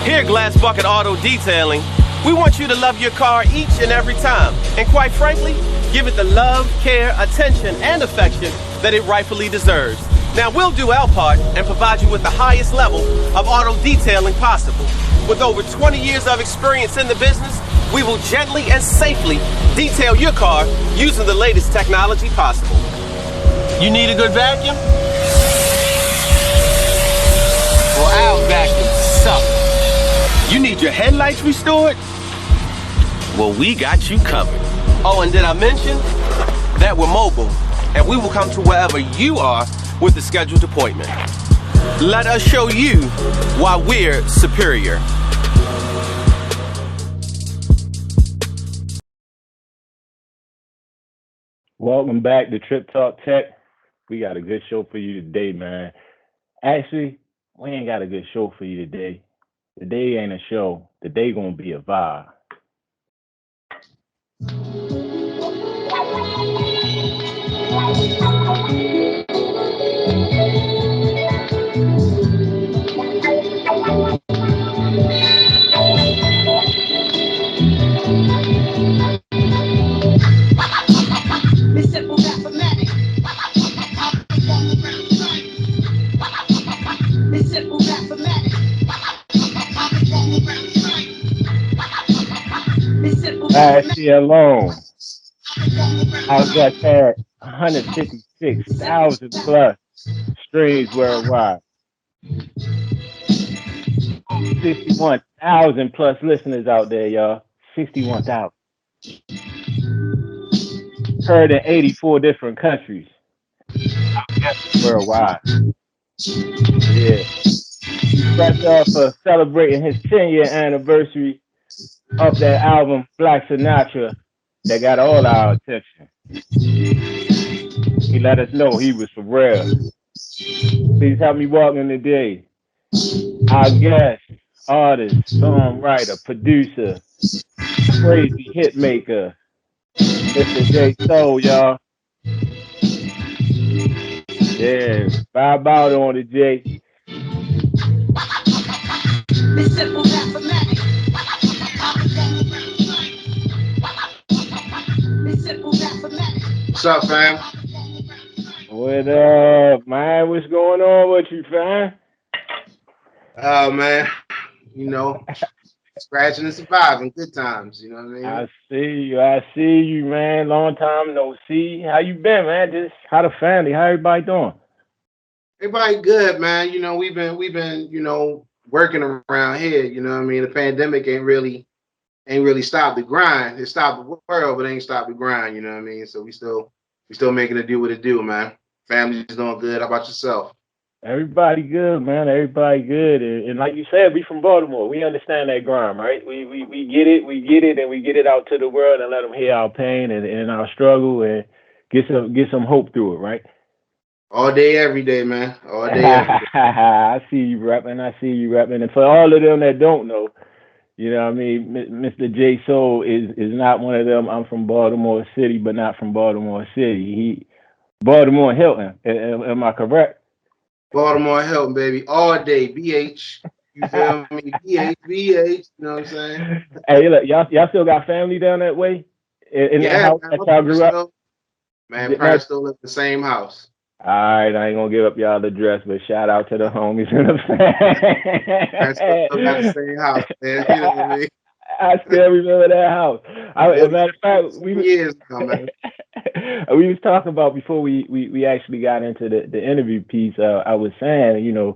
Here, Glass Bucket Auto Detailing, we want you to love your car each and every time. And quite frankly, give it the love, care, attention, and affection that it rightfully deserves. Now, we'll do our part and provide you with the highest level of auto detailing possible. With over 20 years of experience in the business, we will gently and safely detail your car using the latest technology possible. You need a good vacuum? Well, our vacuum sucks. You need your headlights restored? Well, we got you covered. Oh, and did I mention that we're mobile and we will come to wherever you are with a scheduled appointment. Let us show you why we're superior. Welcome back to TrippTalk Tech. We got a good show for you today, man. Actually, we ain't got a good show for you today. Today ain't a show. Today gonna be a vibe. Last year alone, our guest had 156,000 plus streams worldwide. 61,000 plus listeners out there, y'all. 61,000. Heard in 84 different countries. Worldwide. Yeah. Fresh off of celebrating his 10-year anniversary of that album, Black Sinatra, that got all our attention. He let us know he was for real. Please help me welcome today our guest, artist, songwriter, producer, crazy hit maker, Mr. JSoul, y'all. Yeah, vibe out on it, Jay. What's up, fam? What up, man? What's going on with you, fam? Oh, man. You know, scratching and surviving. Good times, you know what I mean? I see you, man. Long time no see. How you been, man? Just how the family, how everybody doing? Everybody good, man. You know, we've been, working around here, you know what I mean? The pandemic ain't really stopped the grind. It stopped the world, but ain't stopped the grind, you know what I mean? So we still making it do what it do, man. Family's doing good. How about yourself? Everybody good, man. Everybody good. And like you said, we from Baltimore. We understand that grind, right? We get it, and we get it out to the world and let them hear our pain and our struggle and get some hope through it, right? All day, every day, man. All day, every day. I see you rapping. And for all of them that don't know, you know what I mean, Mr. JSoul is not one of them. I'm from Baltimore City, but not from Baltimore City. Baltimore Hilton. Am I correct? Baltimore Hilton, baby. All day, BH. You feel me? BH, you know what I'm saying? Hey, look, y'all still got family down that way? In that house that y'all grew up? Man, parents still live in the same house. All right, I ain't gonna give up y'all address, but shout out to the homies in the Parents still live in the same house, man. You know what I mean? I still remember that house. As a matter of fact, we was talking about before we actually got into the interview piece. I was saying, you know,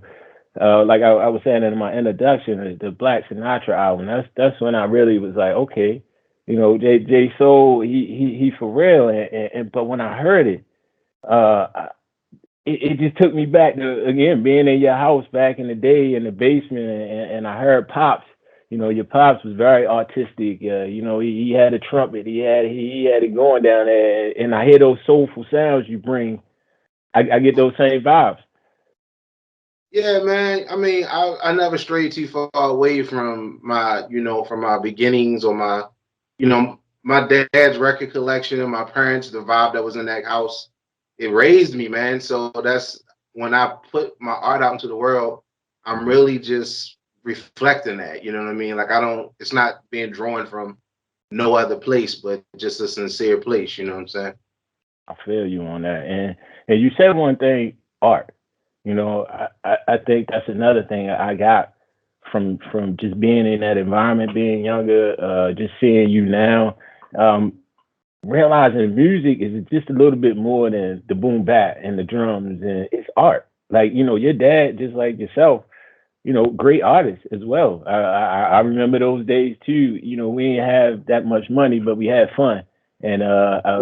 like I was saying in my introduction, the Black Sinatra album. That's when I really was like, okay, you know, JSoul, he for real. And but when I heard it, it just took me back to, again, being in your house back in the day in the basement, and I heard Pops. You know, your Pops was very artistic. You know, he had a trumpet. He had it going down there, and I hear those soulful sounds you bring. I get those same vibes. Yeah, man. I mean, I never strayed too far away from my beginnings or my dad's record collection and my parents, the vibe that was in that house. It raised me, man. So that's when I put my art out into the world, I'm really just reflecting that. You know what I mean? Like it's not being drawn from no other place, but just a sincere place. You know what I'm saying? I feel you on that. And you said one thing, art. You know, I think that's another thing I got from just being in that environment, being younger, just seeing you now, realizing music is just a little bit more than the boom bap and the drums, and it's art. Like, you know, your dad, just like yourself, you know, great artists as well. I remember those days too. You know, we didn't have that much money, but we had fun. And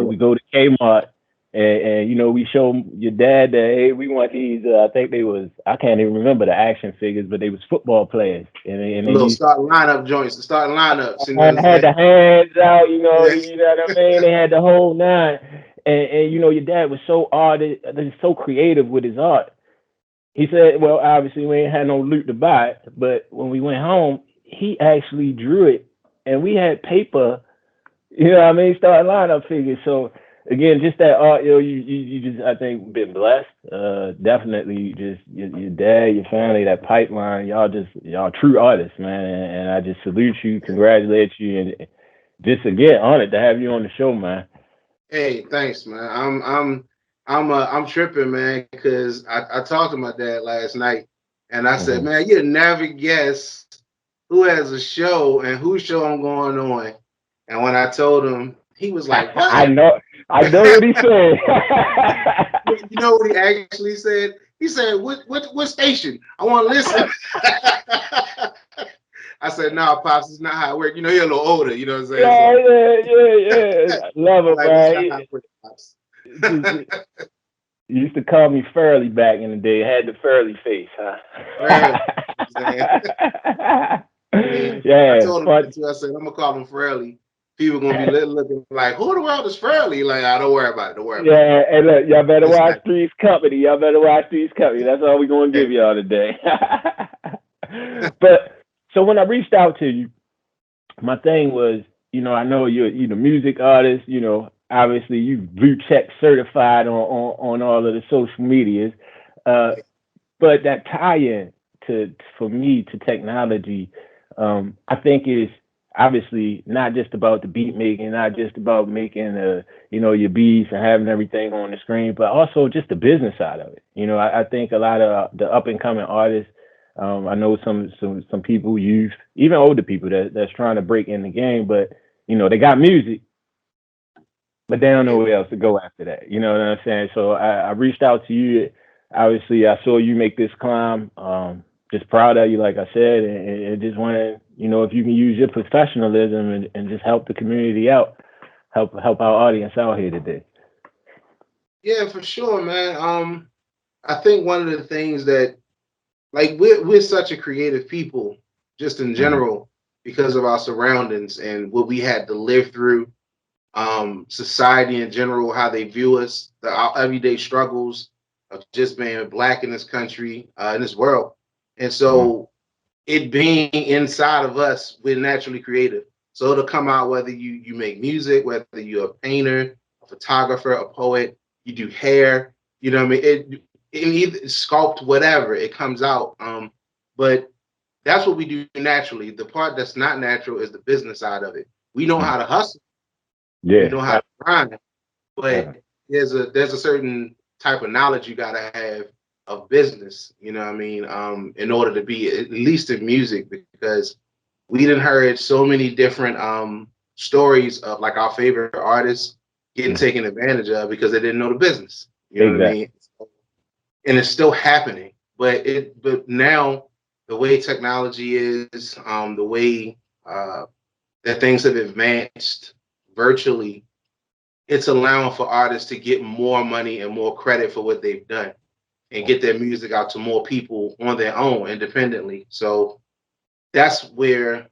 we go to Kmart, and you know, we show your dad that, hey, we want these. I think they was, I can't even remember the action figures, but they was football players, and The they little used starting lineup joints, the starting lineups. You know what and I'm had saying? the hands out, Yeah. you know what I mean? They had the whole nine. And you know, your dad was so so creative with his art. He said, well, obviously we ain't had no loot to buy it, but when we went home, he actually drew it, and we had paper, you know what I mean, starting lineup figures. So again, just that art, you know, you just, I think, been blessed. Definitely just your dad, your family, that pipeline, y'all true artists, man. And I just salute you, congratulate you, and just again honored to have you on the show, man. Hey, thanks, man. I'm tripping, man, because I talked to my dad last night, and I said, Hmm. man, you'd never guess who has a show and whose show I'm going on. And when I told him, he was like, I what? know, I know what he said. You know what he actually said? He said, what station? I want to listen. I said, no, Pops, it's not how it works. You know, you're a little older, you know what I'm saying? Yeah, So yeah. Love I'm it, like, it's not how man. it works, Pops. You used to call me Furley back in the day. Had the Furley face, huh? Fairly, you know what I'm saying? I mean, I Yeah, told him but that too. I said, I'm gonna call him Fairly. People gonna be looking like, who the world is Fairly? Like, don't worry about it. Don't worry about it. yeah, and look, y'all better It's watch not. Three's Company. Y'all better watch Three's Company. That's all we're gonna give y'all today. But so when I reached out to you, my thing was, you know, I know you're the music artist, you know, obviously you blue check certified on all of the social medias. Uh, but that tie-in to for me to technology, I think is obviously not just about the beat making, not just about making you know, your beats and having everything on the screen, but also just the business side of it. You know, I think a lot of the up and coming artists, I know some people, youth, even older people that's trying to break in the game, but you know, they got music, but they don't know Yeah, where else to go after that. You know what I'm saying? So I reached out to you. Obviously, I saw you make this climb. Just proud of you, like I said, and just wanted, you know, if you can use your professionalism and just help the community out, help our audience out here today. yeah, for sure, man. I think one of the things that, like, we're such a creative people, just in Hmm. general, because of our surroundings and what we had to live through, society in general, how they view us, our everyday struggles of just being black in this country, in this world. And Hmm. so it being inside of us, we're naturally creative. So it'll come out whether you make music, whether you're a painter, a photographer, a poet, you do hair, you know what I mean? It either sculpt, whatever, it comes out. But that's what we do naturally. The part that's not natural is the business side of it. We know how to hustle, we Yeah. know how to grind, Uh, but there's a certain type of knowledge you gotta have of business, you know what I mean, in order to be at least in music, because we done heard so many different stories of like our favorite artists getting mhm. taken advantage of because they didn't know the business. You know what I Exactly. mean? And it's still happening. But now the way technology is, the way that things have advanced virtually, it's allowing for artists to get more money and more credit for what they've done and get their music out to more people on their own independently. So that's where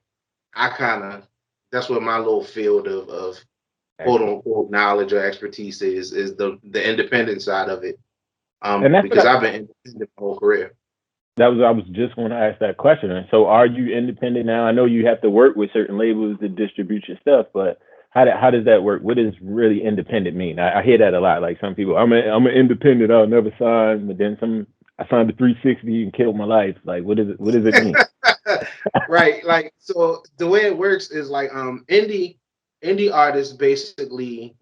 I kind of that's what my little field of quote Excellent. unquote knowledge or expertise is the independent side of it. And that's what Because I've been independent my whole career. that was I was just going to ask that question. And so, are you independent now? I know you have to work with certain labels to distribute your stuff, but how does that work? What does really independent mean? I hear that a lot. Like some people, I'm an independent. I'll never sign. But then some, I signed a 360 and killed my life. Like, what does it mean? Right. Like, so the way it works is like indie artists basically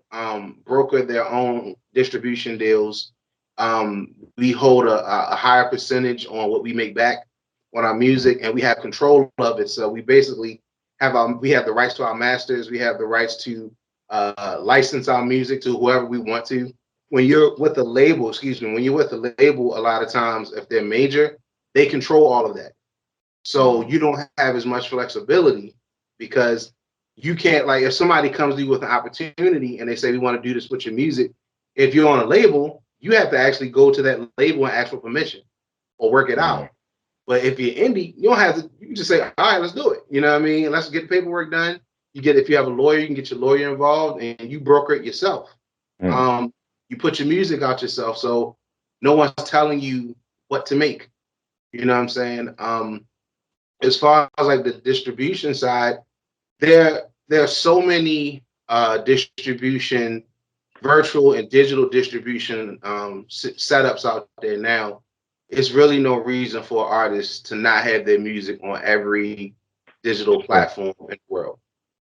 broker their own distribution deals. We hold a higher percentage on what we make back on our music, and we have control of it. So we basically we have the rights to our masters. We have the rights to license our music to whoever we want to. When you're with a label, excuse me, when you're with a label, a lot of times if they're major, they control all of that. So you don't have as much flexibility because you can't, like, if somebody comes to you with an opportunity and they say we want to do this with your music, if you're on a label, you have to actually go to that label and ask for permission or work it out. But if you're indie, you don't have to. You can just say, "All right, let's do it." You know what I mean? Let's get the paperwork done. If you have a lawyer, you can get your lawyer involved, and you broker it yourself. You put your music out yourself, so no one's telling you what to make. You know what I'm saying? As far as like the distribution side, there are so many distribution, virtual and digital distribution setups out there now. It's really no reason for artists to not have their music on every digital platform in the world.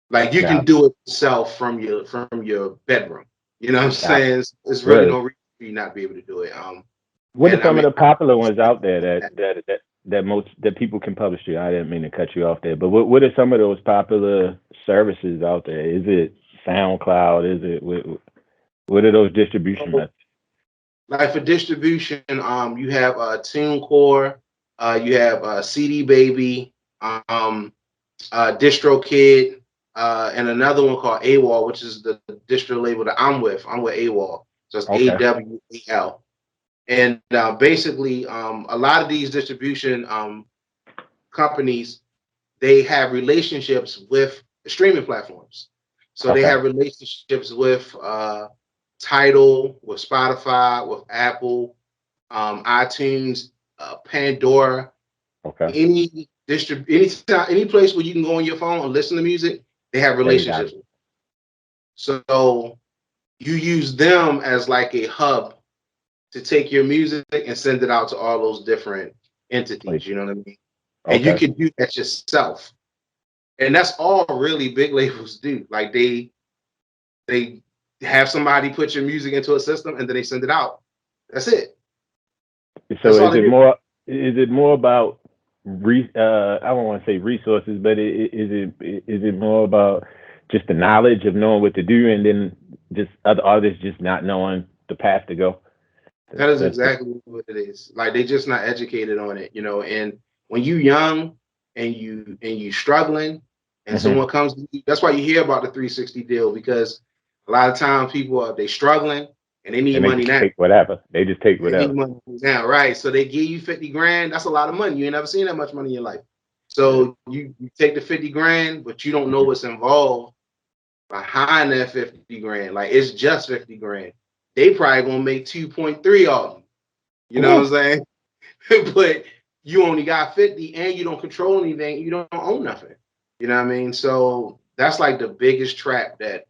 Like, you can do it yourself from your bedroom. You know what I'm saying? It's really no reason for you not to be able to do it. What are some of the popular ones out there that people can publish to? I didn't mean to cut you off there, but what are some of those popular services out there? Is it SoundCloud? Is it what are those distribution methods? Like for distribution, you have TuneCore, you have CD Baby, DistroKid, and another one called AWOL, which is the distro label that I'm with. I'm with AWOL, so it's AWAL. And basically, a lot of these distribution companies, they have relationships with the streaming platforms. So they have relationships with Tidal, with Spotify, with Apple, iTunes, Pandora. Any place where you can go on your phone and listen to music, they have relationships. So you use them as like a hub to take your music and send it out to all those different entities. You know what I mean? And you can do that yourself. And that's all really big labels do. Like, they have somebody put your music into a system and then they send it out. That's it. So is it more about I don't want to say resources, but is it more about just the knowledge of knowing what to do, and then just other artists just not knowing the path to go? That is exactly what it is. Like, they just not educated on it, you know. And when you young and you struggling, and someone comes to you, that's why you hear about the 360 deal, because a lot of times people they struggling and they need money now. They just take whatever. They need money now, right? So they give you 50 grand. That's a lot of money. You ain't never seen that much money in your life. So you take the 50 grand, but you don't know what's involved behind that 50 grand. Like, it's just 50 grand. They probably gonna make 2.3 off you. You know what I'm saying? But you only got 50 and you don't control anything. You don't own nothing. You know what I mean? So that's like the biggest trap that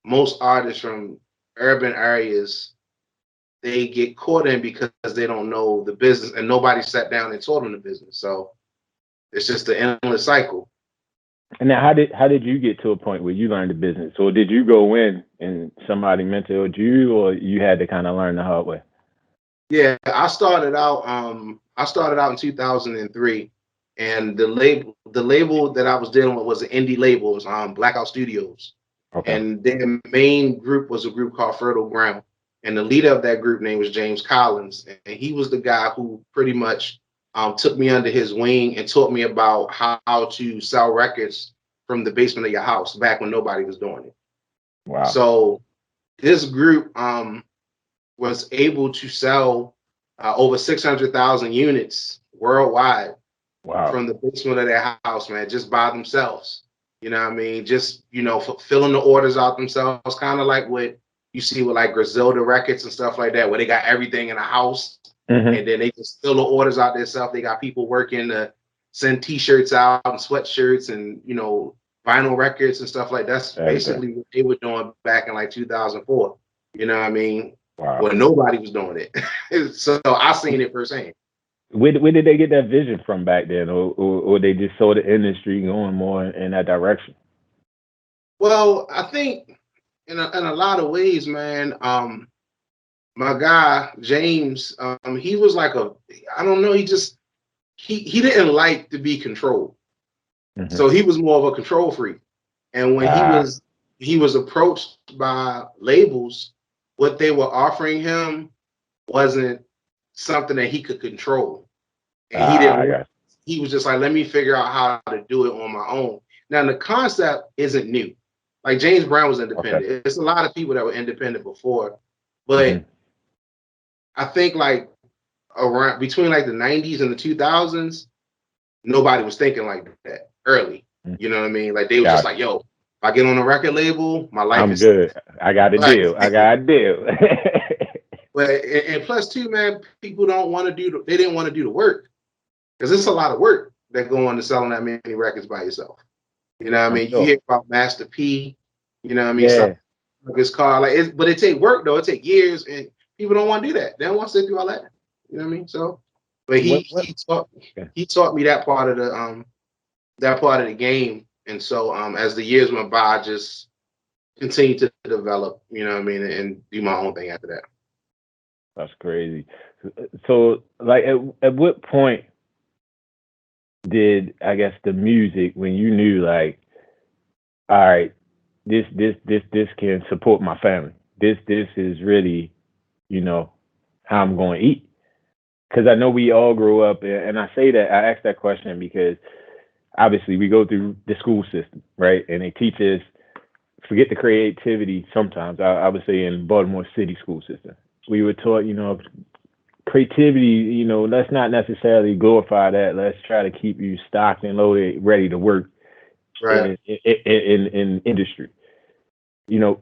most artists from urban areas, they get caught in, because they don't know the business and nobody sat down and taught them the business. So it's just an endless cycle. And now, how did you get to a point where you learned the business? Or did you go in and somebody mentored you, or you had to kind of learn the hard way? Yeah, I started out in 2003, and the label that I was dealing with was an indie label. It was Blackout Studios. And their main group was a group called Fertile Ground. And the leader of that group name was James Collins. And he was the guy who pretty much took me under his wing and taught me about how to sell records from the basement of your house back when nobody was doing it. Wow. So this group was able to sell over 600,000 units worldwide from the basement of their house, man, just by themselves. You know what I mean? Just, filling the orders out themselves, kind of like what you see with like Griselda Records and stuff like that, where they got everything in a house and then they just fill the orders out themselves. They got people working to send T-shirts out and sweatshirts and, vinyl records and stuff like that. That's basically what they were doing back in like 2004. You know what I mean? Wow. When nobody was doing it. So I seen it firsthand. Where did they get that vision from back then, or they just saw the industry going more in that direction? Well, I think in a lot of ways, man. My guy James, he was like I don't know, he didn't like to be controlled, Mm-hmm. so he was more of a control freak. And when Ah, he was approached by labels, what they were offering him wasn't something that he could control, and he didn't I want. got He was just like, let me figure out how to do it on my own. Now the concept isn't new. Like James Brown was you. Okay. independent. It's a lot of people that were independent before, Mm-hmm. but I think like around between like the 90s and the 2000s, nobody was thinking like that early. Mm-hmm. You know what I mean? Like they was just Got like, yo, if I get on a record label, my you. life I'm is set. good. I got a Like, deal. I got a deal. but and plus too, man, people don't want to they didn't want to do the work because it's a lot of work that go on to selling that many records by yourself. You know what I I'm mean? You sure. hear about Master P, you know what I mean? Something Yeah. like his car, but it take work though. It take years, and people don't want to do that. They don't want to sit through all that. You know what I mean? So, but What? Okay. he taught me that part of the game, and so as the years went by, I just continued to develop. You know what I mean, and do my own thing after that. That's crazy. So, like, at what point did, I guess, the music, when you knew, like, all right, this can support my family. This is really, you know, how I'm going to eat. Because I know we all grow up, and I say that, I ask that question because obviously we go through the school system, right? And they teach us, forget the creativity sometimes. I would say in Baltimore City school system, we were taught, creativity, let's not necessarily glorify that. Let's try to keep you stocked and loaded, ready to work Right. in industry. You know,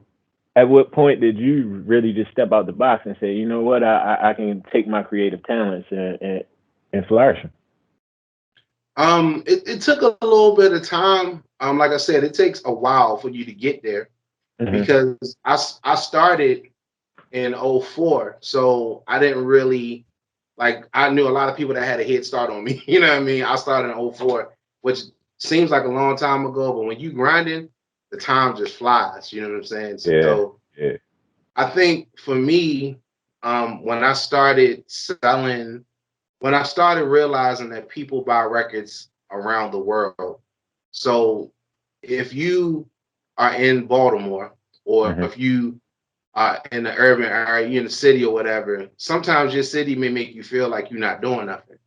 at what point did you really just step out the box and say, you know what, I can take my creative talents and flourish them? It took a little bit of time. Like I said, it takes a while for you to get there Mm-hmm. because I started in '04, so I didn't really like. I knew a lot of people that had a head start on me. You know what I mean? I started in '04, which seems like a long time ago, but when you grinding, the time just flies. You know what I'm saying? Yeah, So yeah. I think for me, when I started selling, when I started realizing that people buy records around the world. So if you are in Baltimore, or Mm-hmm. if you in the urban area, you in the city or whatever, sometimes your city may make you feel like you're not doing nothing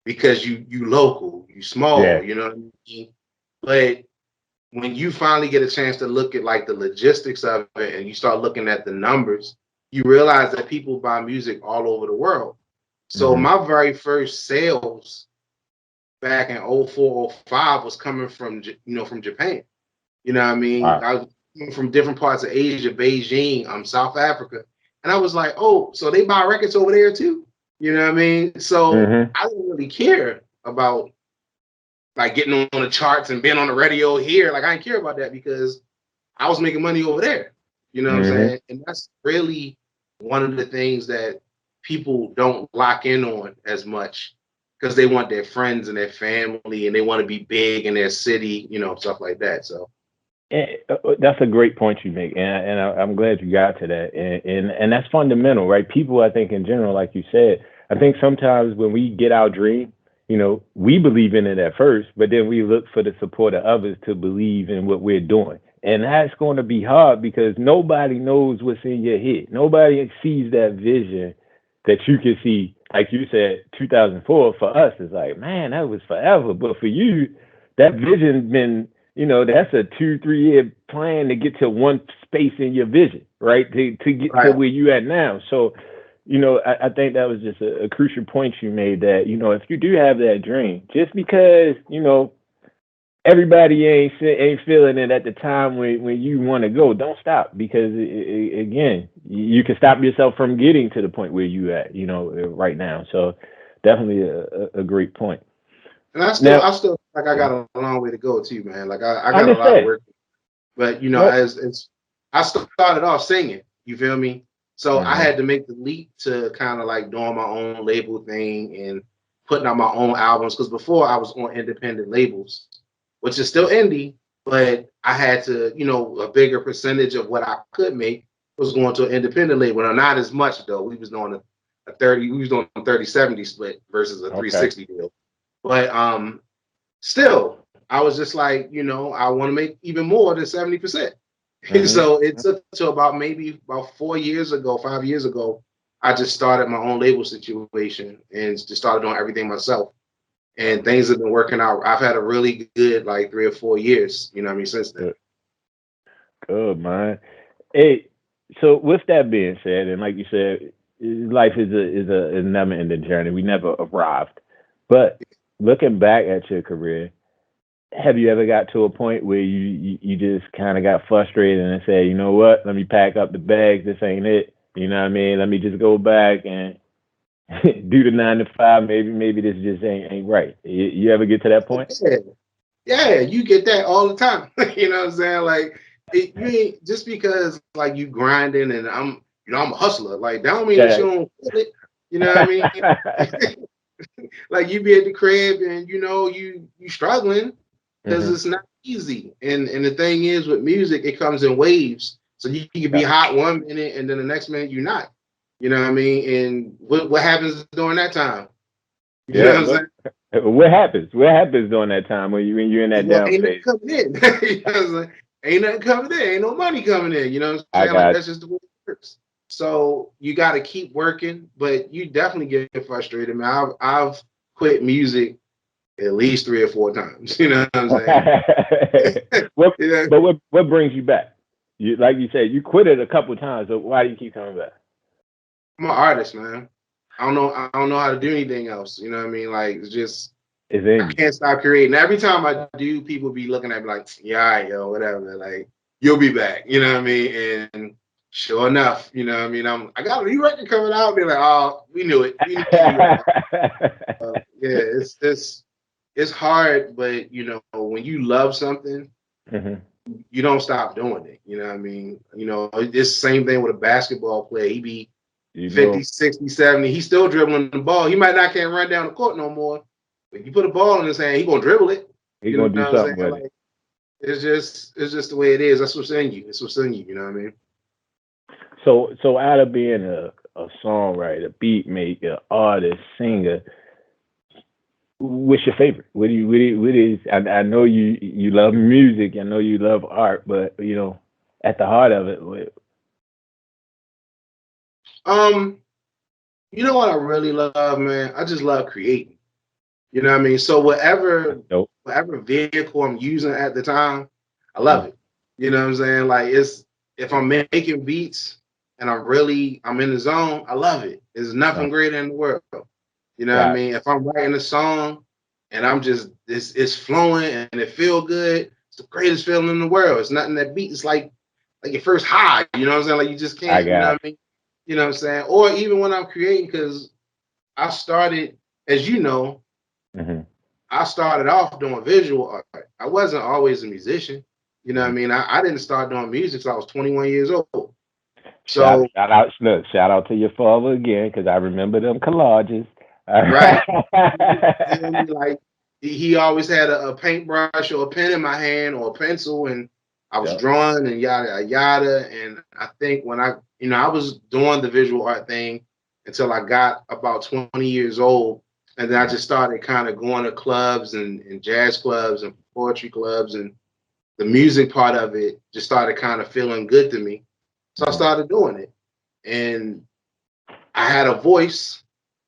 because you local, you small, Yeah. you know what I mean? But when you finally get a chance to look at like the logistics of it and you start looking at the numbers, you realize that people buy music all over the world. So Mm-hmm. my very first sales back in '04, '05 was coming from from Japan. You know what I mean? Wow. I was from different parts of Asia, Beijing, South Africa. And I was like, oh, so they buy records over there too? You know what I mean? So Mm-hmm. I didn't really care about like getting on the charts and being on the radio here. Like I didn't care about that because I was making money over there. You know what I'm Mm-hmm. saying? And that's really one of the things that people don't lock in on as much because they want their friends and their family and they want to be big in their city, stuff like that. So That's a great point you make, I'm glad you got to that, and that's fundamental, right? People, I think, in general, like you said, I think sometimes when we get our dream, we believe in it at first, but then we look for the support of others to believe in what we're doing, and that's going to be hard because nobody knows what's in your head. Nobody sees that vision that you can see. Like you said, 2004 for us is like, man, that was forever, but for you, that vision been, that's a 2-3 year plan to get to one space in your vision, right? To get to right. where you at now. So, I think that was just a crucial point you made that, if you do have that dream, just because, everybody ain't feeling it at the time when you want to go, don't stop because again, you can stop yourself from getting to the point where you at, right now. So definitely a great point. And Now, I still like I yeah, got a long way to go too, man. Like I I got a lot of understand. work. But Well, as I started off singing, you feel me? So I mhm. had to make the leap to kind of like doing my own label thing, and putting out my own albums. Because before I was on independent labels, which is still indie, but I had to, you know, a bigger percentage of what I could make was going to an independent label. Now, not as much though. We was doing a 30, we was doing a 30-70 split versus a Okay. 360 deal. But still, I was just like, you know, I want to make even more than 70%. So it took to about 4 years ago, 5 years ago, I just started my own label situation and just started doing everything myself. And things have been working out. I've had a really good like 3 or 4 years, you know what I mean, since then. Good, man. Hey, so with that being said, and like you said, life is a never ending journey. We never arrived. But looking back at your career, have you ever got to a point where you just kind of got frustrated and said, you know what, let me pack up the bags, this ain't it. You know what I mean? Let me just go back and do the 9 to 5. Maybe this just ain't right. You ever get to that point? Yeah, you get that all the time. You know what I'm saying? Like you ain't just because like you grinding and I'm a hustler. Like that don't mean that you don't feel it. You know what I mean? Like you be at the crib and you know you struggling because it's not easy. And the thing is with music, it comes in waves. So you can be hot 1 minute and then the next minute you're not. You know what I mean? And what happens during that time? You know what I'm saying? What happens? What happens during that time when you're in that down Ain't phase? nothing coming in. You know what I'm saying? Ain't nothing coming in. Ain't no money coming in. You know what I'm saying? Like that's just the way it works. So you got to keep working, but you definitely get frustrated, man. I've quit music at least 3 or 4 times. You know what I'm saying? What brings you back? You like you said, you quit it a couple of times. So why do you keep coming back? I'm an artist, man. I don't know how to do anything else. You know what I mean? Like it's just I can't stop creating. Every time I do, people be looking at me like, yeah, all right, yo, whatever. Like you'll be back. You know what I mean? And sure enough, you know what I mean? I got a new record coming out. Be like, oh, we knew it. We knew yeah, it's hard, but you know, when you love something, you don't stop doing it. You know what I mean? You know, it's the same thing with a basketball player. He be 50, 60, 70. He's still dribbling the ball. He might not can't run down the court no more. But if you put a ball in his hand, he's gonna dribble it. He's gonna do something with it. It's just the way it is. That's what's in you. It's what's in you. You know what I mean? So out of being a songwriter, beat maker, artist, singer, what's your favorite? What is? I know you love music. I know you love art, but you know, at the heart of it, you know what I really love, man? I just love creating. You know what I mean? So whatever vehicle I'm using at the time, I love it. You know what I'm saying? Like if I'm making beats and I'm in the zone, I love it. There's nothing greater in the world. You know what I mean? If I'm writing a song and I'm just it's flowing and it feel good, it's the greatest feeling in the world. It's nothing that beat. It's like your first high. You know what I'm saying? Like you just can't. You know what I mean? You know what I'm saying? Or even when I'm creating, because I started, as you know, I started off doing visual art. I wasn't always a musician. You know what I mean? I didn't start doing music until I was 21 years old. So shout out to your father again, because I remember them collages. Right. Like he always had a paintbrush or a pen in my hand or a pencil, and I was drawing and yada yada. And I think when I was doing the visual art thing until I got about 20 years old. And then I just started kind of going to clubs and jazz clubs and poetry clubs, and the music part of it just started kind of feeling good to me. So I started doing it. And I had a voice.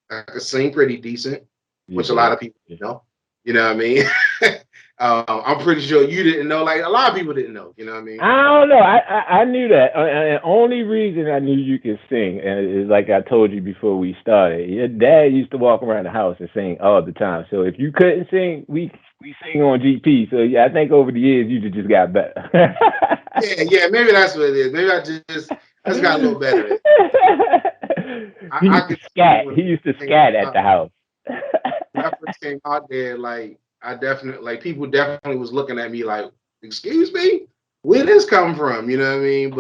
I could sing pretty decent, which a lot of people know. You know what I mean? I'm pretty sure you didn't know. Like a lot of people didn't know. You know what I mean? I don't know. I knew that. The only reason I knew you could sing, and is like I told you before we started. Your dad used to walk around the house and sing all the time. So if you couldn't sing, we sing on GP. So yeah, I think over the years you just got better. yeah. Maybe that's what it is. Maybe I just got a little better. He used to scat. He used to scat at the house. When I first came out there, like people definitely was looking at me like, excuse me, where did this come from? You know what I mean?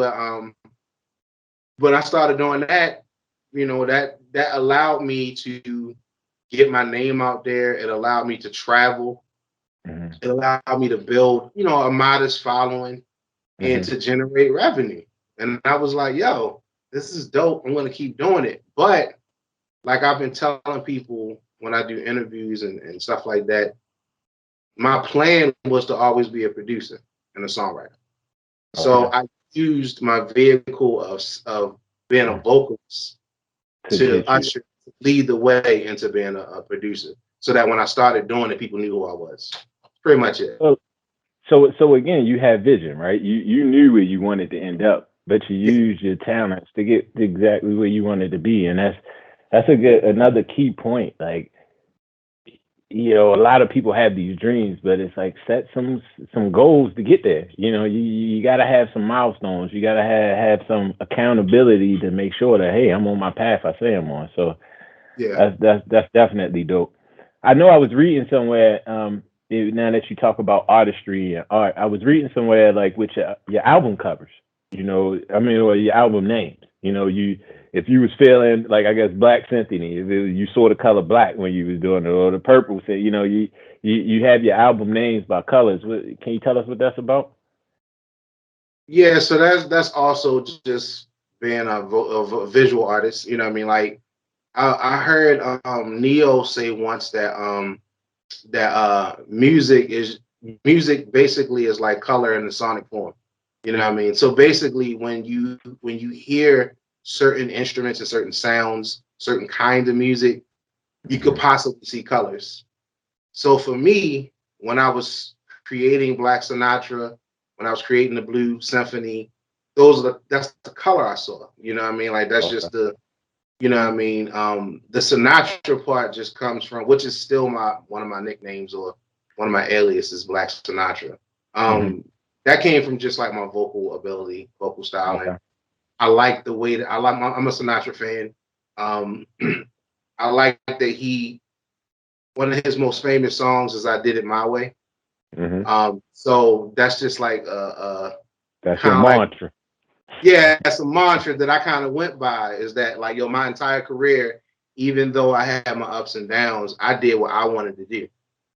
But I started doing that, you know, that allowed me to get my name out there. It allowed me to travel. It allowed me to build, you know, a modest following and to generate revenue. And I was like, yo, this is dope. I'm going to keep doing it. But like I've been telling people when I do interviews and stuff like that, my plan was to always be a producer and a songwriter. So I used my vehicle of being a vocalist to lead the way into being a producer, so that when I started doing it, people knew who I was. Pretty much it. So again, you had vision, right? You knew where you wanted to end up, but you used your talents to get exactly where you wanted to be, and that's another key point. Like, you know, a lot of people have these dreams, but it's like set some goals to get there. You know, you got to have some milestones. You got to have some accountability to make sure that, hey, I'm on my path I say I'm on. So yeah, that's definitely dope. I know I was reading somewhere. Now that you talk about artistry and art, I was reading somewhere like with your album covers. You know, I mean, or your album names. You know, if you was feeling like, I guess, Black Symphony, if you saw the color black when you was doing it, or the purple, say, you know, you have your album names by colors. Can you tell us what that's about? yeah. So that's also just being a visual artist. You know what I mean? Like I heard Neo say once that music basically is like color in the sonic form. You know what I mean? So basically when you hear certain instruments and certain sounds, certain kinds of music, you could possibly see colors. So for me, when I was creating Black Sinatra, when I was creating the Blue Symphony, that's the color I saw. You know what I mean? Like that's just the, you know what I mean? The Sinatra part just comes from, which is still one of my nicknames or one of my aliases, Black Sinatra. That came from just like my vocal ability, vocal style, and I like the way that I'm a Sinatra fan. I like that one of his most famous songs is "I Did It My Way." So that's just like that's your mantra. Yeah, that's a mantra that I kind of went by, is that like, yo, my entire career, even though I had my ups and downs, I did what I wanted to do.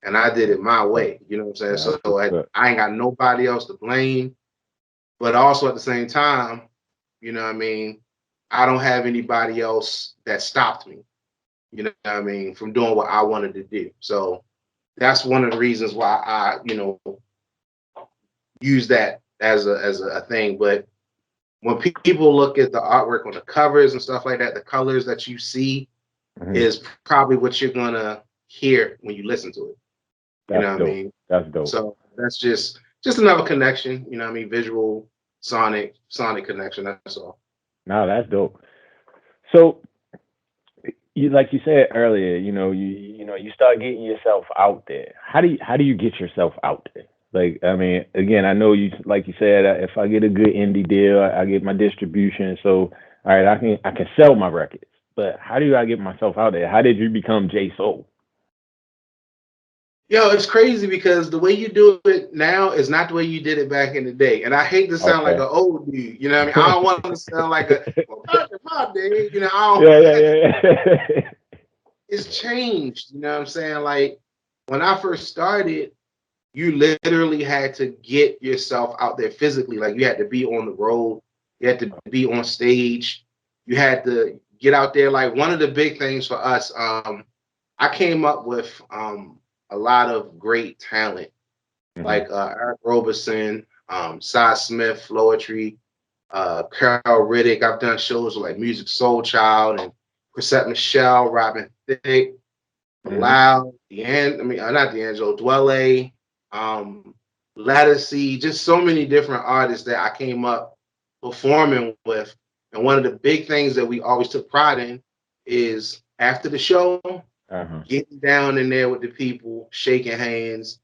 And I did it my way. You know what I'm saying? So I ain't got nobody else to blame. But also at the same time, you know what I mean? I don't have anybody else that stopped me, you know what I mean, from doing what I wanted to do. So that's one of the reasons why I, you know, use that as a thing. But when people look at the artwork on the covers and stuff like that, the colors that you see is probably what you're gonna hear when you listen to it. You know what I mean? That's dope. So that's just another connection. You know what I mean? Visual, sonic connection. That's all. No, that's dope. So, like you said earlier, you know, you start getting yourself out there. How do you get yourself out there? Like, I mean, again, I know you, like you said, if I get a good indie deal, I get my distribution. So, all right, I can sell my records. But how do I get myself out there? How did you become JSoul? Yo, it's crazy because the way you do it now is not the way you did it back in the day. And I hate to sound like an old dude, you know what I mean? I don't want to sound like back in my day, you know, Yeah. It's changed, you know what I'm saying? Like when I first started, you literally had to get yourself out there physically. Like you had to be on the road, you had to be on stage, you had to get out there. Like one of the big things for us, I came up with a lot of great talent, like Eric Roberson, Cy Smith, Floetry, Carol Riddick. I've done shows with like Music Soul Child and Chrisette Michelle, Robin Thicke, Loud, not D'Angelo, Dwelle, Lattice, just so many different artists that I came up performing with. And one of the big things that we always took pride in is after the show, getting down in there with the people, shaking hands,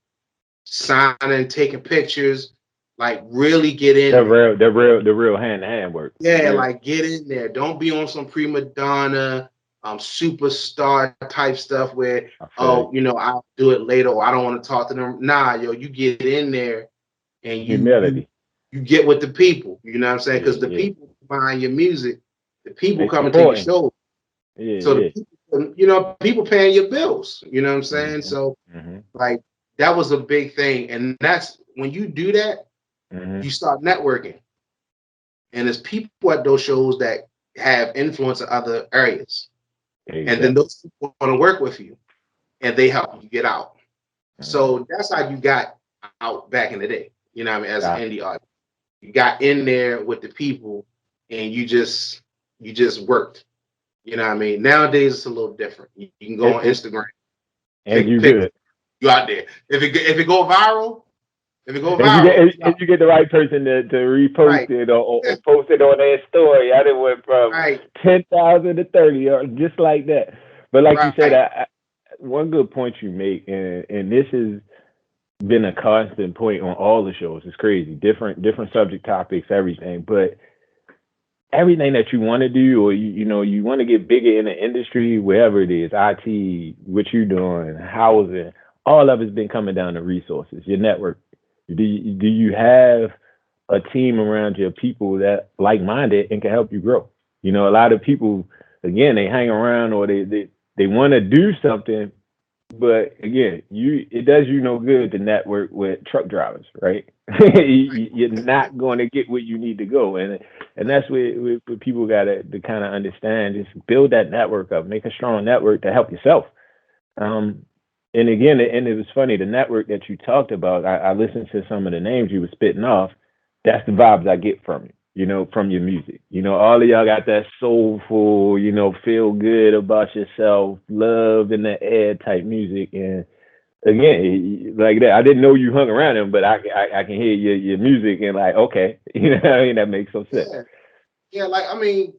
signing, taking pictures, like really get in there. The real hand-to-hand work. Yeah, like get in there. Don't be on some prima donna, superstar type stuff where, you know, I'll do it later or I don't want to talk to them. Nah, yo, you get in there and you get with the people. You know what I'm saying? Because the people behind your music, the people coming to your show. So the people you know, people paying your bills. You know what I'm saying? Mm-hmm. So Mm-hmm. like that was a big thing, and that's when you do that, Mm-hmm. you start networking, and there's people at those shows that have influence in other areas, and then Exactly. those people want to work with you, and they help you get out. Mm-hmm. So that's how you got out back in the day. You know what I mean? As an Got indie artist, you got in there with the people, and you just worked. You know what I mean? Nowadays it's a little different. You can go on it, Instagram, and take you pictures, good. you out there. If it go viral, if it go If you viral, get you if out. you get the right person to repost Right, it or post it on their story, I done went from right, 10,000 to 30 or just like that. But like you said, right. one good point you make, and this has been a constant point on all the shows. It's crazy, different subject topics, everything. But everything that you want to do, or you want to get bigger in the industry, wherever it is, IT, what you're doing, housing, all of it's been coming down to resources, your network. Do you have a team around you of people that like-minded and can help you grow? A lot of people, again, they hang around or they want to do something, but again, it does you no good to network with truck drivers, right? You're not going to get where you need to go, and that's where people got to kind of understand. Just build that network up, make a strong network to help yourself. Um, and again, and it was funny, the network that you talked about. I listened to some of the names you were spitting off. That's the vibes I get from you. From your music. All of y'all got that soulful, feel good about yourself, love in the air type music. And again, like that, I didn't know you hung around him, but I can hear your music and like, okay, what I mean, that makes some sense. Yeah, yeah. Like I mean,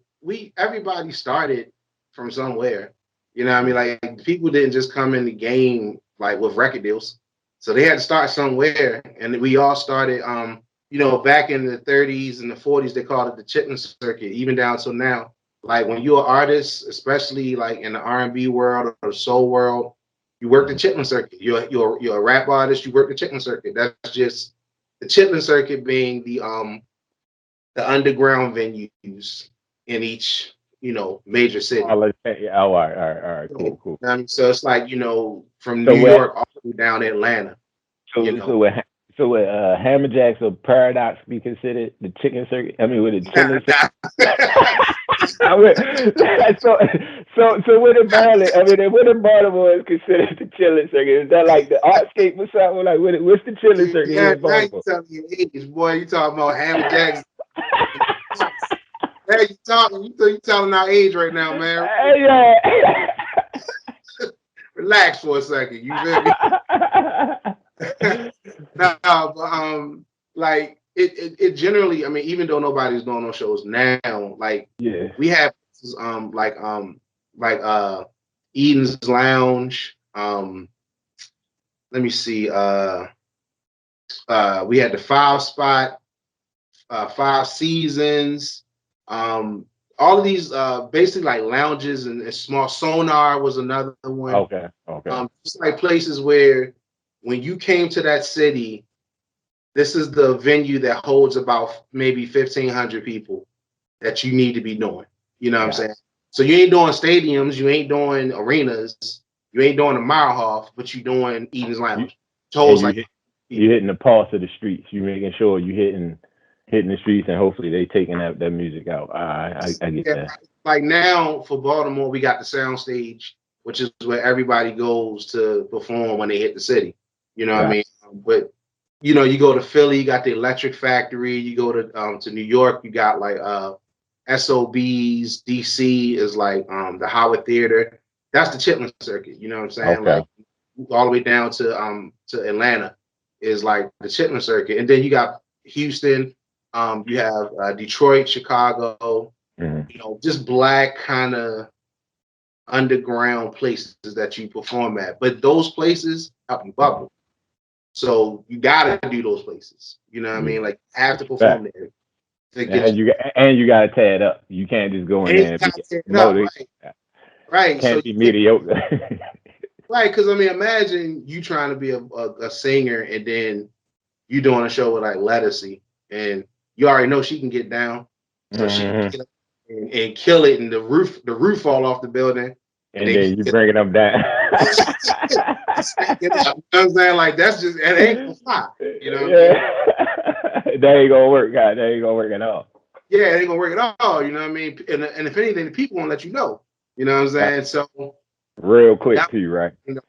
everybody started from somewhere. You know what I mean? Like people didn't just come in the game like with record deals. So they had to start somewhere. And we all started back in the 30s and the 40s, they called it the chitlin circuit, even down till now. Like when you're an artist, especially like in the R&B world or the soul world, you work the chitlin circuit. You're a rap artist, you work the chitlin circuit. That's just the chitlin circuit being the underground venues in each, major city. Oh, all right, all right, Yeah. cool, cool. So it's like, from New So what? York all the way down to Atlanta, you So know. so what? So would Hammer Jacks or Paradox be considered the chicken circuit? I mean, with the Nah, chitlin circuit? nah. I would, so what in Maryland? I mean, what in Baltimore is considered the chilling circuit? Is that like the artscape or something? Like, what's the chilling circuit here Yeah, in now you Baltimore? telling your age, boy. You talking about Hammer Jacks. Hey, you telling our age right now, man. Yeah. Relax for a second. You feel me? No, but like it generally, I mean, even though nobody's doing no shows now, like Yeah. we have like Eden's Lounge. Let me see. We had the Five Spot, Five Seasons. Um, all of these basically like lounges and small. Sonar was another one. Okay. Okay. Just like places where when you came to that city, this is the venue that holds about maybe 1,500 people that you need to be doing. You know what I'm Got saying? So you ain't doing stadiums, you ain't doing arenas, you ain't doing a mile half, but you doing Eden's you. Lounge. It And holds like you people. hitting the pulse of the streets. You making sure you hitting the streets, and hopefully they taking that music out. I get Yeah, that. like now for Baltimore, we got the sound stage, which is where everybody goes to perform when they hit the city. You know what I Got mean? But you go to Philly, you got the Electric Factory. You go to New York, you got like SOBs. DC is like the Howard Theater. That's the Chitlin Circuit. You know what I'm saying? okay. Like all the way down to Atlanta is like the Chitlin Circuit, and then you got Houston. You have Detroit, Chicago. Mhm. Just black kind of underground places that you perform at. But those places help you bubble. So you gotta do those places. You know what I Yeah. mean? Like have to perform Respect. there to get And you got to tear it up. You can't just go in and you there and be gotta tear it up, motivated. right? Right. So Can't be mediocre. right, because I mean, imagine you trying to be a singer and then you doing a show with like Lettucey, and you already know she can get down, so she can Mhm. get up and kill it, and the roof fall off the building. And then you bringing them down. You know what I'm saying? Like that's just it ain't gonna fly. You know what I mean? That ain't gonna work, God. That ain't gonna work at all. Yeah, it ain't gonna work at all. You know what I mean? And if anything, the people won't let you know. You know what I'm saying? So Real quick that, too, right? you know,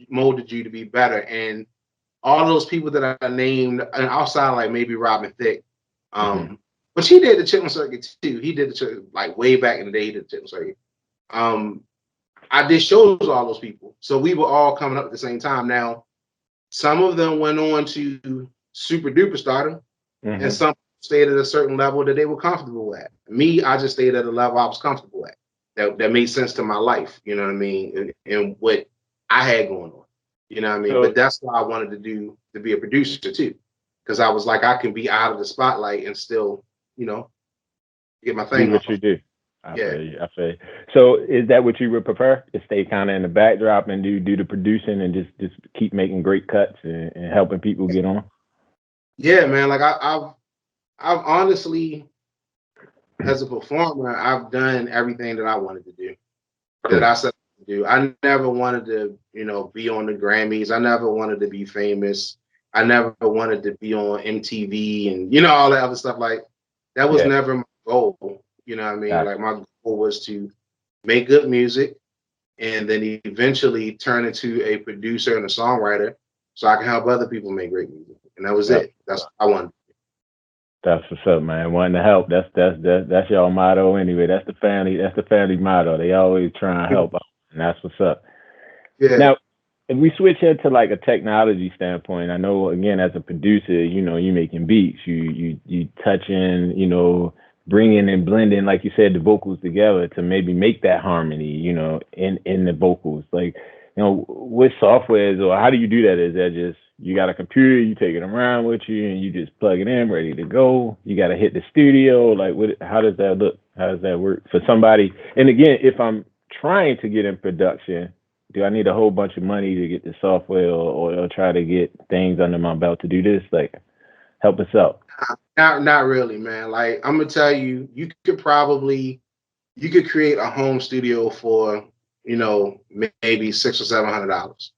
molded you to be better. And all those people that I named, and outside like maybe Robin Thicke, but he did the chitlin circuit too. He did the like way back in the day. He did the chitlin circuit. I did shows with all those people, so we were all coming up at the same time. Now, some of them went on to super duper stardom, and some stayed at a certain level that they were comfortable at. Me, I just stayed at a level I was comfortable at. That made sense to my life. You know what I mean, and what I had going on. You know what I mean? But that's why I wanted to be a producer too, because I was like, I can be out of the spotlight and still, you know, get my thing do what off. you do. I feel you. So is that what you would prefer? To stay kind of in the backdrop and do the producing and just keep making great cuts and helping people get on? Yeah, man. Like I've honestly, as a performer, I've done everything that I wanted to do. That I said to do. I never wanted to, you know, be on the Grammys. I never wanted to be famous. I never wanted to be on MTV and, you know, all that other stuff. Like that was never my goal. You know what I mean? Like my goal was to make good music and then eventually turn into a producer and a songwriter so I can help other people make great music. And that was it. That's what I wanted. That's what's up, man. Wanting to help. That's your motto anyway. That's the family motto. They always try and help out, and that's what's up. Yeah. Now, if we switch into like a technology standpoint, I know again as a producer, you know, you making beats, you touching, you know, bringing and blending, like you said, the vocals together to maybe make that harmony, you know, in the vocals. Like, you know, what softwares or how do you do that? Is that just you got a computer, you take it around with you, and you just plug it in, ready to go? You got to hit the studio. Like, how does that look? How does that work for somebody? And again, if I'm trying to get in production, do I need a whole bunch of money to get the software or try to get things under my belt to do this? Like, help us out. Not really, man. Like I'm gonna tell you, you could create a home studio for, you know, maybe $600 or $700.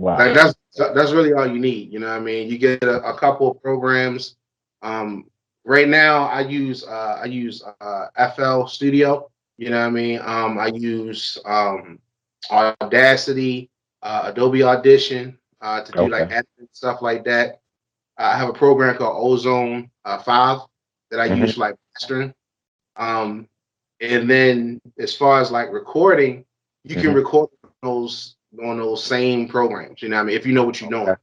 Wow. Like that's really all you need. You know what I mean? You get a couple of programs. Right now I use FL Studio. You know what I mean? I use Audacity, Adobe Audition to do like editing, stuff like that. I have a program called Ozone 5 that I use for like mastering. And then as far as like recording, you can record on those same programs. You know what I mean? If you know what you're doing.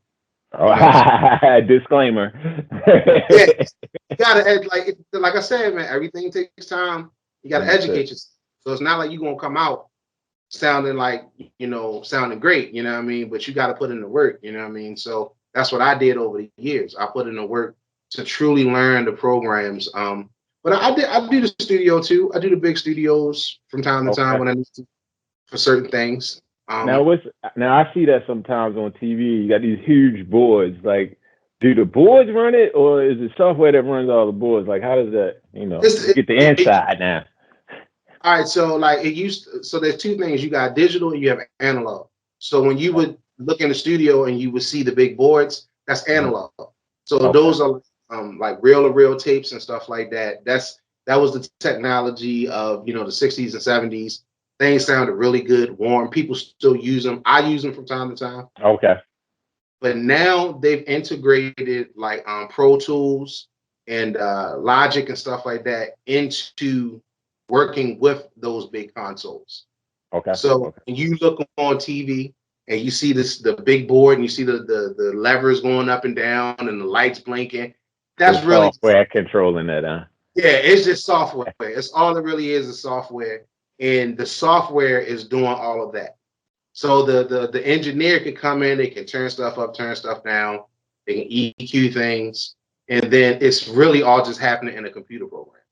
Disclaimer. Yeah, you gotta like I said, man. Everything takes time. You gotta educate yourself. So it's not like you're gonna come out sounding like, you know, sounding great. You know what I mean? But you got to put in the work. You know what I mean? So that's what I did over the years. I put in the work to truly learn the programs. But I do the studio too. I do the big studios from time to time when I need to for certain things. Now I see that sometimes on TV. You got these huge boards. Like, do the boards run it, or is it software that runs all the boards? Like, how does that, you know, get the inside now? All right, so like so there's two things. You got digital and you have analog. So when you would look in the studio and you would see the big boards, that's analog. So those are like reel-to-reel tapes and stuff like that. That was the technology of, you know, the 60s and 70s. Things sounded really good, warm. People still use them. I use them from time to time. Okay. But now they've integrated like Pro Tools and Logic and stuff like that into working with those big consoles. Okay. So when you look on TV and you see the big board and you see the levers going up and down and the lights blinking, that's really software controlling that, huh? Yeah, it's just software. It's all it really is software. And the software is doing all of that. So the engineer can come in, they can turn stuff up, turn stuff down, they can EQ things, and then it's really all just happening in a computer program.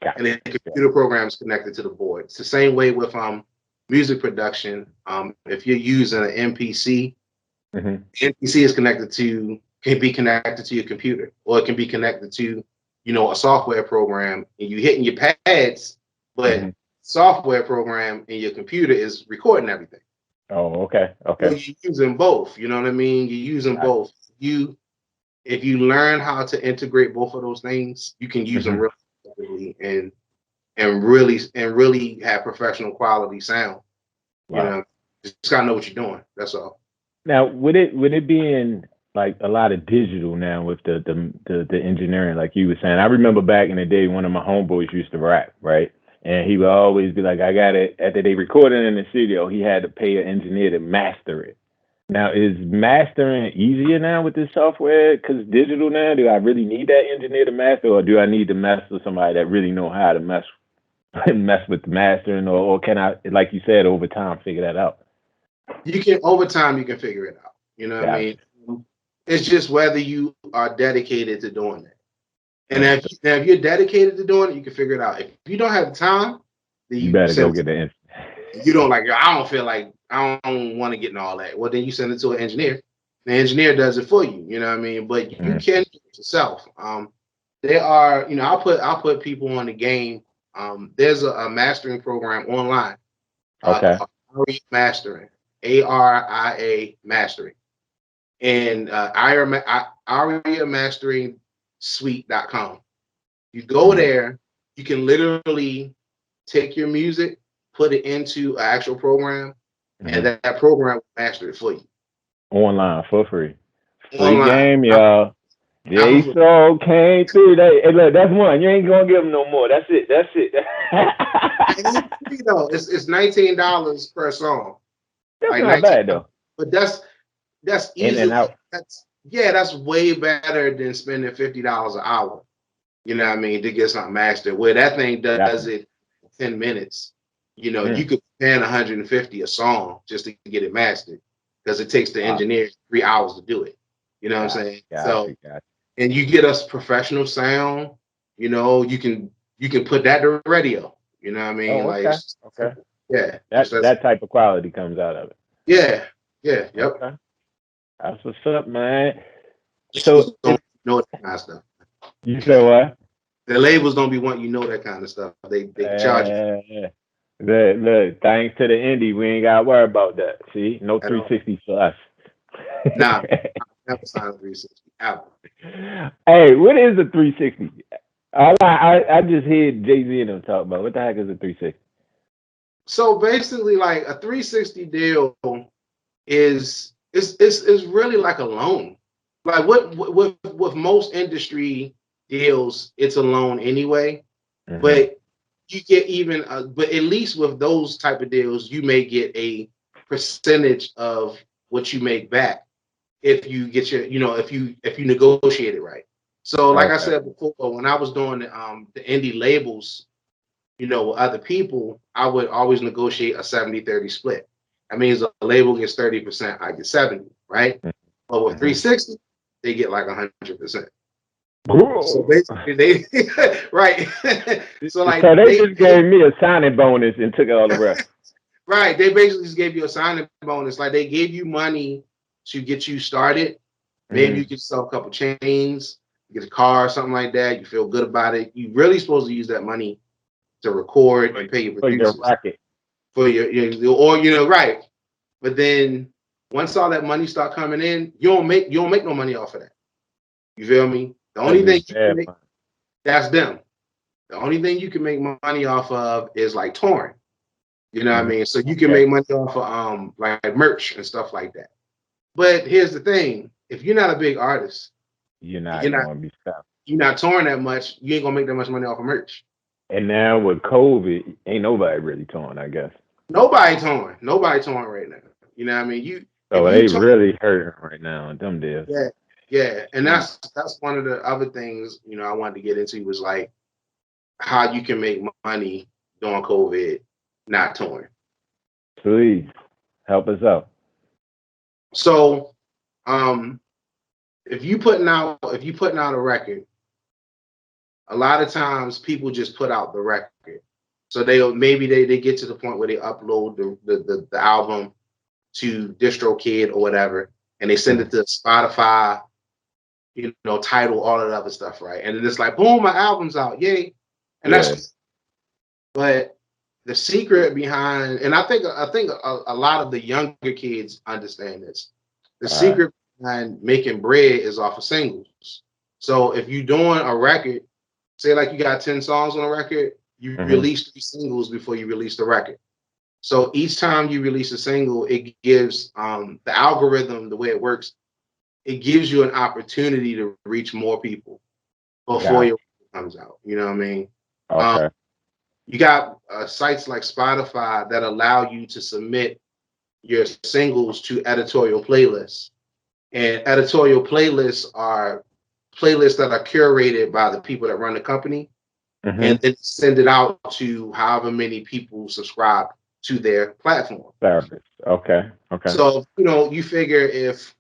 And then the computer program is connected to the board. It's the same way with music production. If you're using an MPC, MPC is can be connected to your computer, or it can be connected to, you know, a software program, and you hitting your pads, but software program in your computer is recording everything. Oh, okay. So Okay. you're using both. You know what I mean? You're using both. If you learn how to integrate both of those things, you can use them really effectively and really have professional quality sound. You know, just gotta know what you're doing. That's all. Now, would it be in like a lot of digital now with the engineering, like you were saying? I remember back in the day, one of my homeboys used to rap, right? And he would always be like, I got it. After they recorded in the studio, he had to pay an engineer to master it. Now, is mastering easier now with this software? Because digital now, do I really need that engineer to master, or do I need to mess with somebody that really know how to mess with the mastering, or can I, like you said, over time figure that out? You can over time you can figure it out. You know what I mean? It's just whether you are dedicated to doing it. And if you're dedicated to doing it, you can figure it out. If you don't have the time, then you better go get the engineer. You don't like, I don't feel like, I don't want to get in all that. Well, then you send it to an engineer. The engineer does it for you. You know what I mean? But you can do it yourself. There are, I'll put people on the game. There's a mastering program online. Okay. ARIA Mastering, ARIA Mastering, and ARIA Mastering Suite.com. You go there, you can literally take your music, put it into an actual program, and that program will master it for you. Online for free. Free Online. game, y'all. JSoul came through. Hey, look, that's one. You ain't gonna give them no more. That's it. That's it. It's $19 per song. That's like not bad though. But that's easy. In and out. That's way better than spending $50 an hour. You know what I mean, to get something mastered. Where that thing does it in 10 minutes. You know, you could spend $150 a song just to get it mastered, because it takes the engineer 3 hours to do it. You know what I'm saying? And you get us professional sound. You know, you can put that to radio. You know what I mean? Yeah. That type of quality comes out of it. Yeah. Yep. Okay. That's what's up, man. So don't know that kind of stuff. You say what? The labels don't be wanting that kind of stuff. They charge you. Look, thanks to the indie, we ain't got to worry about that. See, no 360 for us. Nah, I never signed a 360 album. Hey, what is a 360? I just heard Jay-Z and them talk about. What the heck is a 360? So basically, like a 360 deal is really like a loan. Like with most industry deals, it's a loan anyway. But you get but at least with those type of deals, you may get a percentage of what you make back if you get if you negotiate it right. So like I said before, when I was doing the indie labels, with other people, I would always negotiate a 70-30 split. That means a label gets 30%, I get 70, right? But with 360, they get like 100%. So basically, they right. So they just gave me a signing bonus and took all the rest. Right. They basically just gave you a signing bonus. Like they gave you money to get you started. Maybe you get yourself a couple chains, get a car, or something like that. You feel good about it. You really supposed to use that money to record and pay your producers. For your racket. For your right. But then once all that money start coming in, you don't make no money off of that. You feel me? The only thing you can make, that's them. The only thing you can make money off of is like touring. You know what I mean? So you can make money off of like merch and stuff like that. But here's the thing: if you're not a big artist, you're not gonna be stopped. You're not touring that much. You ain't gonna make that much money off of merch. And now with COVID, ain't nobody really touring, I guess. Nobody touring right now. You know what I mean? So they really hurting right now in them deals. Yeah, and that's one of the other things I wanted to get into was like how you can make money during COVID, not touring. Please help us out. So, if you putting out a record, a lot of times people just put out the record. So they get to the point where they upload the album to DistroKid or whatever, and they send it to Spotify, Tidal, all of that other stuff, right? And then it's like, boom, my album's out, yay! And that's. But the secret behind, and I think a lot of the younger kids understand this. The secret behind making bread is off of singles. So if you're doing a record, say like you got 10 songs on a record, you release 3 singles before you release the record. So each time you release a single, it gives the algorithm, the way it works, it gives you an opportunity to reach more people before your record comes out. You know what I mean? Okay. You got sites like Spotify that allow you to submit your singles to editorial playlists. And editorial playlists are playlists that are curated by the people that run the company, and then send it out to however many people subscribe to their platform. Okay. So, you know, you figure if,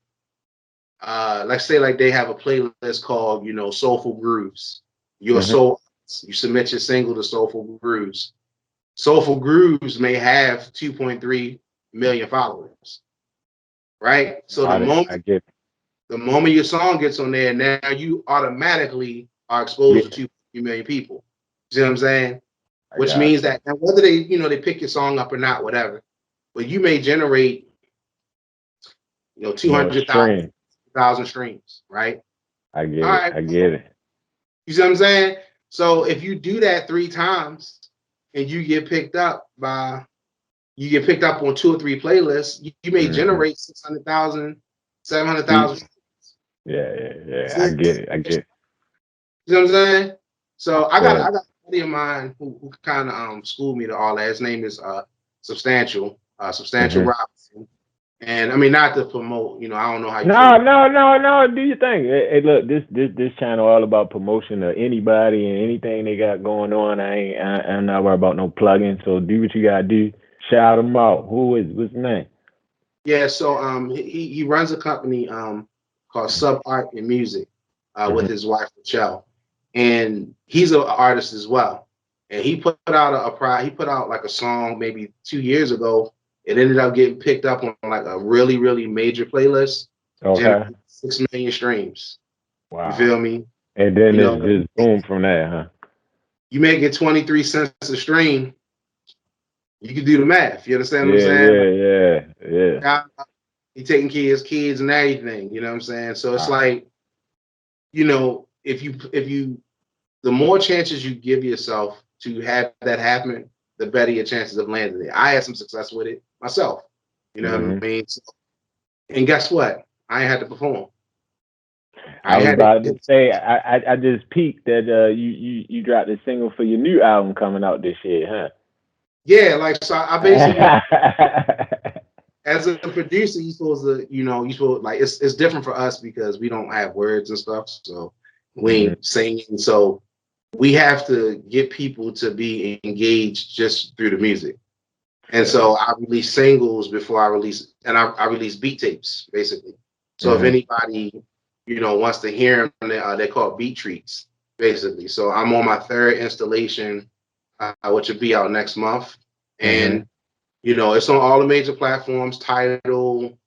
let's say like they have a playlist called, you know, Soulful Grooves. Your soul, you submit your single to Soulful Grooves. Soulful Grooves may have 2.3 million followers, right? So the moment your song gets on there, now you automatically are exposed to 2 million people. You see what I'm saying? Which means that now whether they, you know, they pick your song up or not, whatever, but you may generate, you know, 200,000 streams, right? I get it. You see what I'm saying? So if you do that 3 times and you get picked up on 2 or 3 playlists, you may generate 600,000, 700,000. Yeah. I get it. You know what I'm saying? So I got a buddy of mine who kind of schooled me to all that. His name is Substantial Robinson. And I mean, not to promote, you know, I don't know how you No. Do your thing. Hey, look, this channel all about promotion of anybody and anything they got going on. I'm not worried about no plugins. So do what you gotta do. Shout them out. What's his name? Yeah, so he runs a company called Sub Art and Music with his wife Michelle, and he's an artist as well. And he put out he put out like a song maybe 2 years ago. It ended up getting picked up on like a really, really major playlist. Okay. 6 million streams. Wow. You feel me? And then it's just boom from there, huh? You make it 23 cents a stream. You can do the math. You understand what I'm saying? Yeah. He taking care of his kids and everything. You know what I'm saying? So it's like, you know, if you the more chances you give yourself to have that happen, the better your chances of landing it. I had some success with it myself. You know what I mean? So, and guess what? I ain't had to perform. I was about to say, I just peeked that you dropped a single for your new album coming out this year, huh? Yeah, like so I basically as a producer, you supposed to, like it's different for us because we don't have words and stuff, so we ain't singing. So we have to get people to be engaged just through the music. And so I release singles before I release, and I release beat tapes basically. So if anybody, you know, wants to hear them, they're called beat treats basically. So I'm on my 3rd installation, which will be out next month, and you know, it's on all the major platforms: Tidal,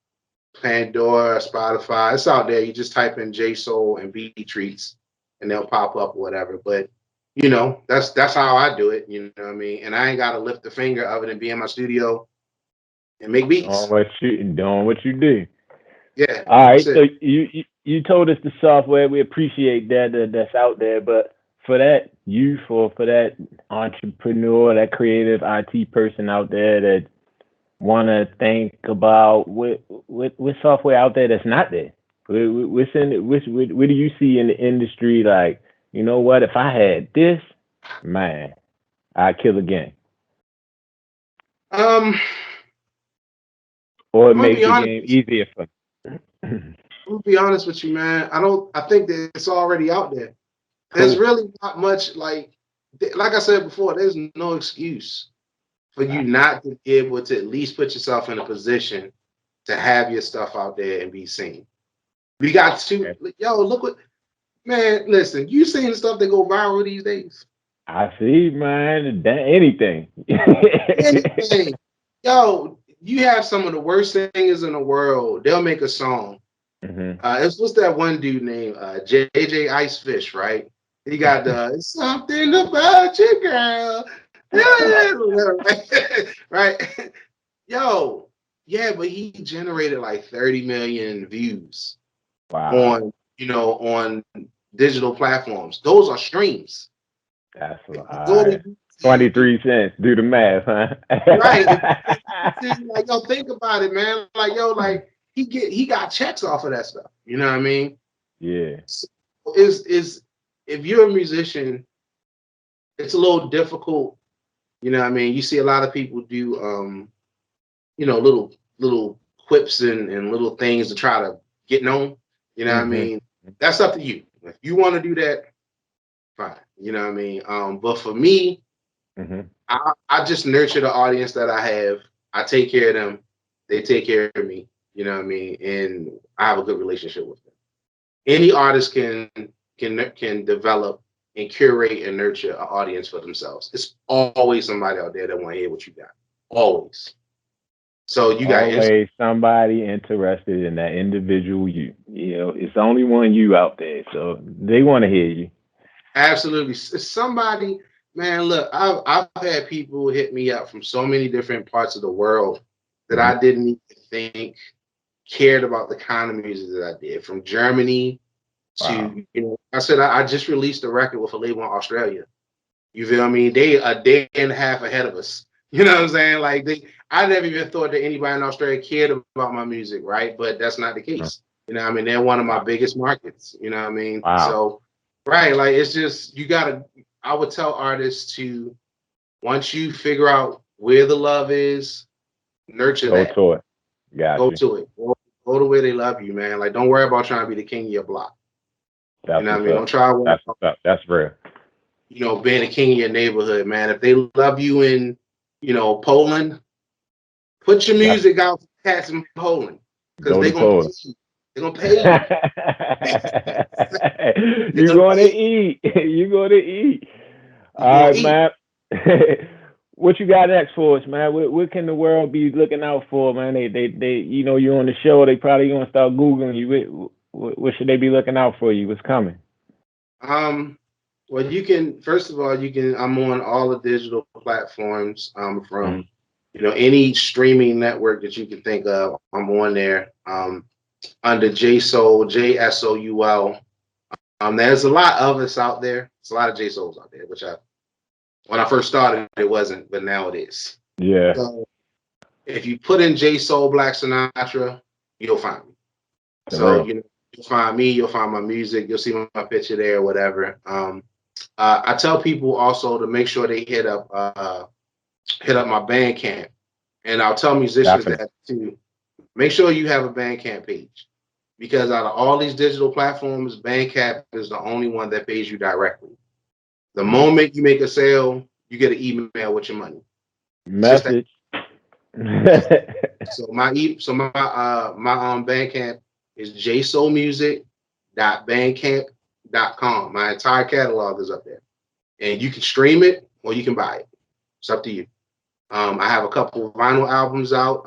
Pandora, Spotify. It's out there. You just type in JSoul and beat treats, and they'll pop up or whatever. But you know, that's how I do it. You know what I mean? And I ain't got to lift the finger other than be in my studio and make beats. Doing what you do. Yeah. All right. So you told us the software. We appreciate that's out there. But for that youth or for that entrepreneur, that creative IT person out there that want to think about what software out there that's not there, where do you see in the industry? Like, you know what? If I had this, man, I'd kill a game. Or it makes the game easier for me. I'm gonna be honest with you, man. I think that it's already out there. There's really not much like I said before, there's no excuse for you not to be able to at least put yourself in a position to have your stuff out there and be seen. We got to, look what, man, listen, you seen the stuff that go viral these days? I see, man, anything. Anything. Yo, you have some of the worst singers in the world. They'll make a song. What's that one dude named JJ Icefish, right? He got it's something about you, girl. Right. Yo, yeah, but he generated like 30 million views Wow, on, on digital platforms. Those are streams. that's If all you go to right. YouTube, 23 cents. Do the math, huh? right? If like, yo, think about it, man. Like, yo, like he got checks off of that stuff. You know what I mean? Yeah. So is if you're a musician, it's a little difficult. You know what I mean? You see a lot of people do little quips and little things to try to get known. You know what I Mm-hmm. mean? That's up to you. If you want to do that, fine. You know what I mean? But for me, Mm-hmm. I just nurture the audience that I have. I take care of them. They take care of me. You know what I mean? And I have a good relationship with them. Any artist can develop and curate and nurture an audience for themselves. It's always somebody out there that want to hear what you got. Always. So you got Always somebody interested in that individual you. You know, it's only one you out there, so they want to hear you. absolutely somebody, man. Look, I've had people hit me up from so many different parts of the world that Mm-hmm. I didn't even think cared about the kind of music that I did. From Germany Wow. to, I said I just released a record with a label in Australia. You feel me? They a day and a half ahead of us. You know what I'm saying? Like I never even thought that anybody in Australia cared about my music, right? But that's not the case. You know what I mean? They're one of my Wow. biggest markets. You know what I mean? Wow. So, right, like it's just I would tell artists to, once you figure out where the love is, nurture Go that. to it. Got Go you. to it. Go to where they love you, man. Like don't worry about trying to be the king of your block. You That's know what I what's mean? Don't up. try to worry That's what's up. That's real. being a king of your neighborhood, man. If they love you in, Poland, put your That's music out for cats in Poland because go they're to gonna pay Poland. you. They're gonna pay you. They're You gonna going to pay you. eat? You going to eat? You're All gonna right, eat. man. What you got next for us, man? What can the world be looking out for, man? They you're on the show. They probably gonna start googling you. What should they be looking out for you? What's coming? Well, you can first of all, I'm on all the digital platforms. Mm-hmm. From any streaming network that you can think of. I'm on there. Under JSoul, JSoul. There's a lot of us out there. It's a lot of JSouls out there, which when I first started, it wasn't, but now it is. Yeah, So if you put in JSoul Black Sinatra, you'll find me. the So real. you'll find me, you'll find my music, you'll see my picture there, or whatever. I tell people also to make sure they hit up my Bandcamp, and I'll tell musicians Definitely. that too. Make sure you have a Bandcamp page, because out of all these digital platforms, Bandcamp is the only one that pays you directly. The Mm. moment you make a sale, you get an email with your money. It's just that. Message. So my Bandcamp is jsoulmusic.bandcamp.com. My entire catalog is up there, and you can stream it or you can buy it. It's up to you. I have a couple of vinyl albums out.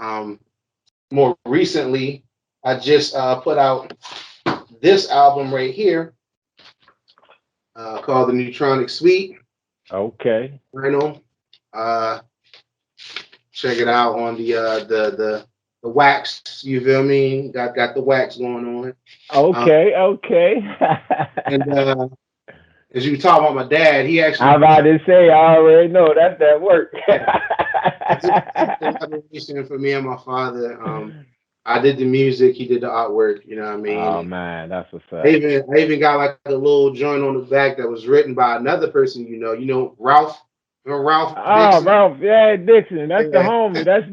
More recently, I just put out this album right here, called the Neutronic Suite. Okay. Vinyl. Uh, Check it out on the wax. You feel me? Got the wax going on. Okay. Okay. And as you talk about my dad, he I'm actually about to say, I already know that's that work. did a collaboration for me and my father. I did the music, he did the artwork. You know what I mean? Oh And man, that's what's I up. even got like a little joint on the back that was written by another person. Ralph. Remember Ralph Oh, Dixon? Ralph, yeah, Dixon, that's the Yeah, homie. That's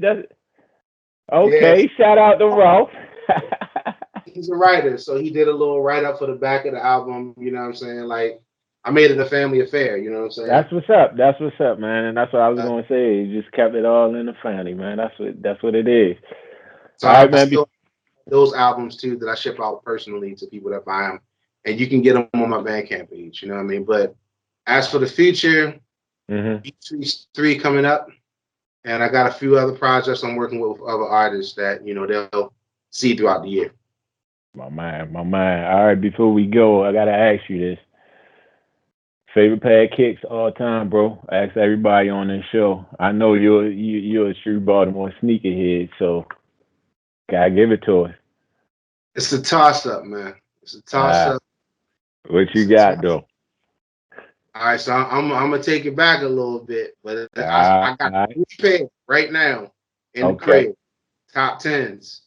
yeah. okay. Shout out to Ralph. He's a writer, so he did a little write up for the back of the album. You know what I'm saying? Like I made it a family affair. You know what I'm saying? That's what's up. That's what's up, man. And that's what I was Uh, gonna say. You just kept it all in the family, man. That's what it is. so All right, I man. still have those albums too that I ship out personally to people that buy them, and you can get them on my Bandcamp page. You know what I mean? But as for the future, Mm-hmm. B3 coming up, and I got a few other projects I'm working with other artists that they'll see throughout the year. My man, my man. All right, before we go, I gotta ask you this. Favorite pair of kicks all time, bro. I ask everybody on this show. I know you're a true Baltimore sneakerhead, so gotta give it to us. It's a toss up, man. It's a toss Uh, up. what It's you a got toss. though? All right, so I'm gonna take it back a little bit, but I got Alright. 3 pairs right now in the Okay. crib, top tens.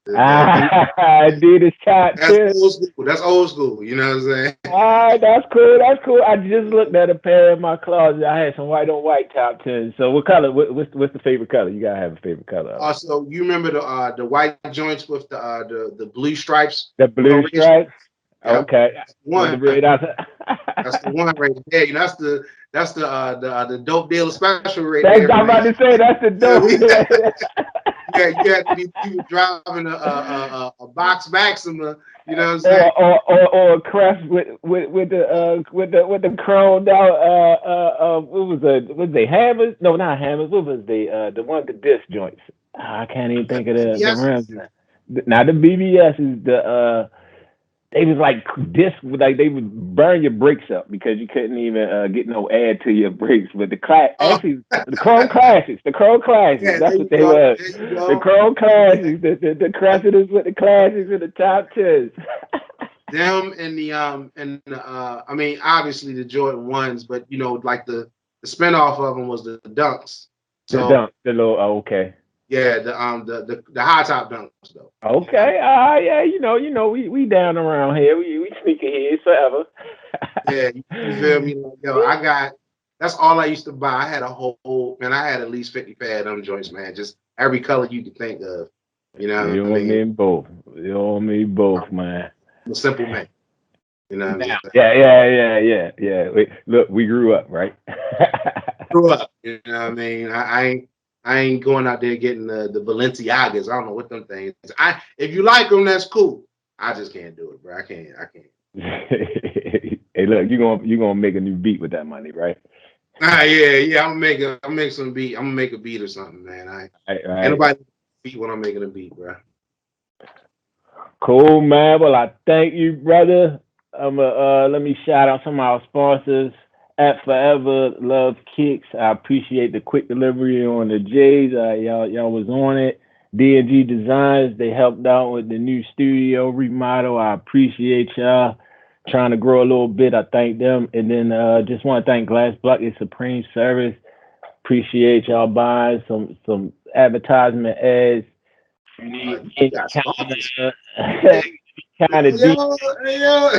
The Adidas top That's 10. old school. That's old school. You know what I'm saying? That's cool. That's cool. I just looked at a pair in my closet. I had some white on white top 10. So what color? What's the favorite color? You gotta have a favorite color. Also, you remember the white joints with the blue stripes? The blue stripes. Yep. Okay. That's the With the one. red outside. That's the one right there. You know, that's the dope dealer special right That's there, I'm man. about to say. That's the You know what I mean? dope. Yeah, you had these people driving a box Maxima. You know what I'm saying? or a crest with the chromed out what was they hammers? No, not hammers. What was the one with the disc joints? I can't even think of the Yes. rims. Now the BBS is they was like disc, like they would burn your brakes up because you couldn't even get no air to your brakes. But Oh, actually the Chrome Classics, yeah, there that's you what they go. were. There you The go. Chrome Yeah. Classics, the Cressida with the classics and the top tens. Them and I mean, obviously the Jordan ones, but you know, like the spinoff of them was the Dunks. The So dunk, the little okay. yeah, the high top Dunks though. You know? Okay, yeah, we down around here. We sneaker heads forever. Yeah, you feel me? Like, yo, that's all I used to buy. I had a whole man. I had at least 50 pair of them joints, man. Just every color you could think of. You know You what I and me mean? both. You and me both, man. I'm a simple man. You know what I'm saying? Yeah. Look, we grew up, right? Grew up. You know what I mean? I ain't going out there getting the Balenciagas. I don't know what them things. If you like them, that's cool. I just can't do it, bro. I can't. Hey, look, you gonna make a new beat with that money, right? Yeah. I'm make some beat. I'm gonna make a beat or something, man. Ain't Right. nobody beat when I'm making a beat, bro. Cool, man. Well, I thank you, brother. Let me shout out some of our sponsors. At Forever Love Kicks, I appreciate the quick delivery on the J's. Y'all was on it. D&G Designs, they helped out with the new studio remodel. I appreciate y'all trying to grow a little bit. I thank them. And then just want to thank Glass Bucket Supreme Service. Appreciate y'all buying some advertisement ads. You need You any got kind sponsors. of kind of Yo, yo,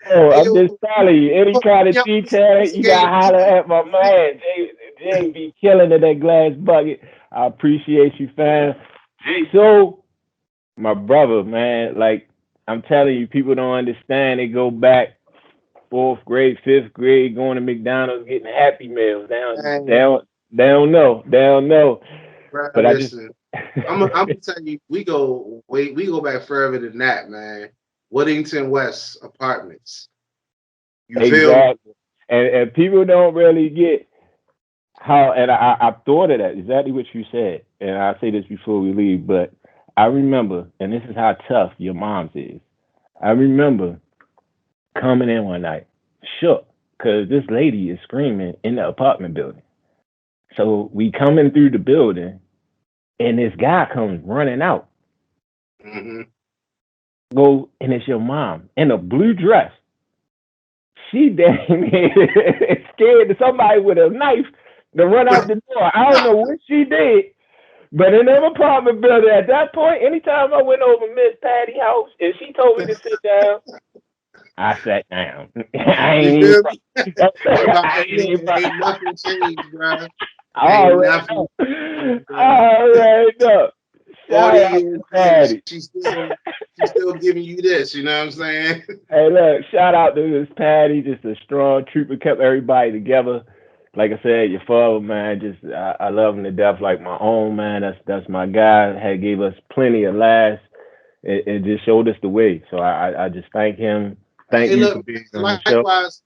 Oh, hey, I'm yo, just telling you, any kind of yo, detail, you got to holler at my man. Jay be killing it at Glass Bucket. I appreciate you, fam. JSoul, my brother, man. Like, I'm telling you, people don't understand. They go back 4th grade, 5th grade, going to McDonald's, getting Happy Meals. They don't know. They don't know. bro, But I just... listen, I'm gonna tell you, we go back further than that, man. Whittington West Apartments. You feel me? Exactly. And people don't really get how, and I thought of that, exactly what you said. And I'll say this before we leave, but I remember, and this is how tough your mom's is. I remember coming in one night, shook, because this lady is screaming in the apartment building. So we coming through the building, and this guy comes running out. Mm-hmm. Go, and it's your mom in a blue dress. She damn scared of somebody with a knife to run out the door. I don't know what she did, but in that apartment building, at that point, anytime I went over Miss Patty's house and she told me to sit down, I sat down. I You ain't even. feel me? Ain't nothing changed, bro. I Ain't already nothing. know. I already know. 40 Shout out years to later, Patty. she's still giving you this. You know what I'm saying? Hey, look, shout out to Miss Patty, just a strong trooper, kept everybody together. Like I said, your father, man, just I love him to death like my own, man. That's my guy. Had gave us plenty of laughs and just showed us the way. So I just thank him. Thank Hey, you for look, being on the show. likewise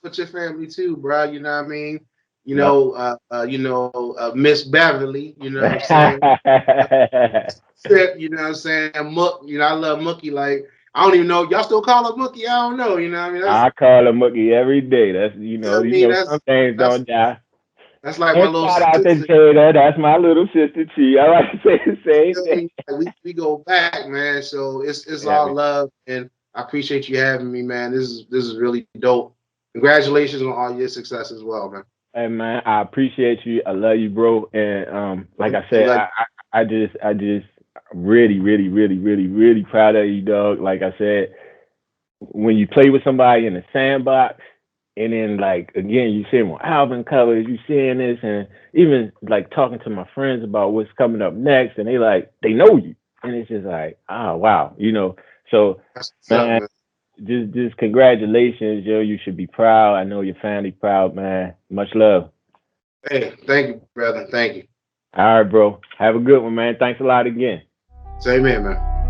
with your family too, bro. You know what I mean? Miss Beverly. You know what I'm saying? Tripp. You know what I'm saying? Mook. You know, I love Mookie. Like I don't even know. Y'all still call her Mookie? I don't know. You know what I mean? I call her Mookie every day. That's You know what I mean? some things don't die. That's like my And little shout out to sister. Jada. That's my little sister T. I like to say the same thing. We go back, man. So it's Yeah, all love, and I appreciate you having me, man. This is really dope. Congratulations on all your success as well, man. hey man, I appreciate you. I love you, bro. And like I said, I just really, really, really, really, really proud of you, dog. Like I said, when you play with somebody in the sandbox, and then like again, you see more album covers, you seeing this, and even like talking to my friends about what's coming up next, and they know you, and it's just like, oh wow, So That's what's up, man, man. just congratulations, yo. You should be proud. I know your family proud, man. Much love. Hey, thank you, brother. Thank you. All right, bro. Have a good one, man. Thanks a lot again. Same here, man.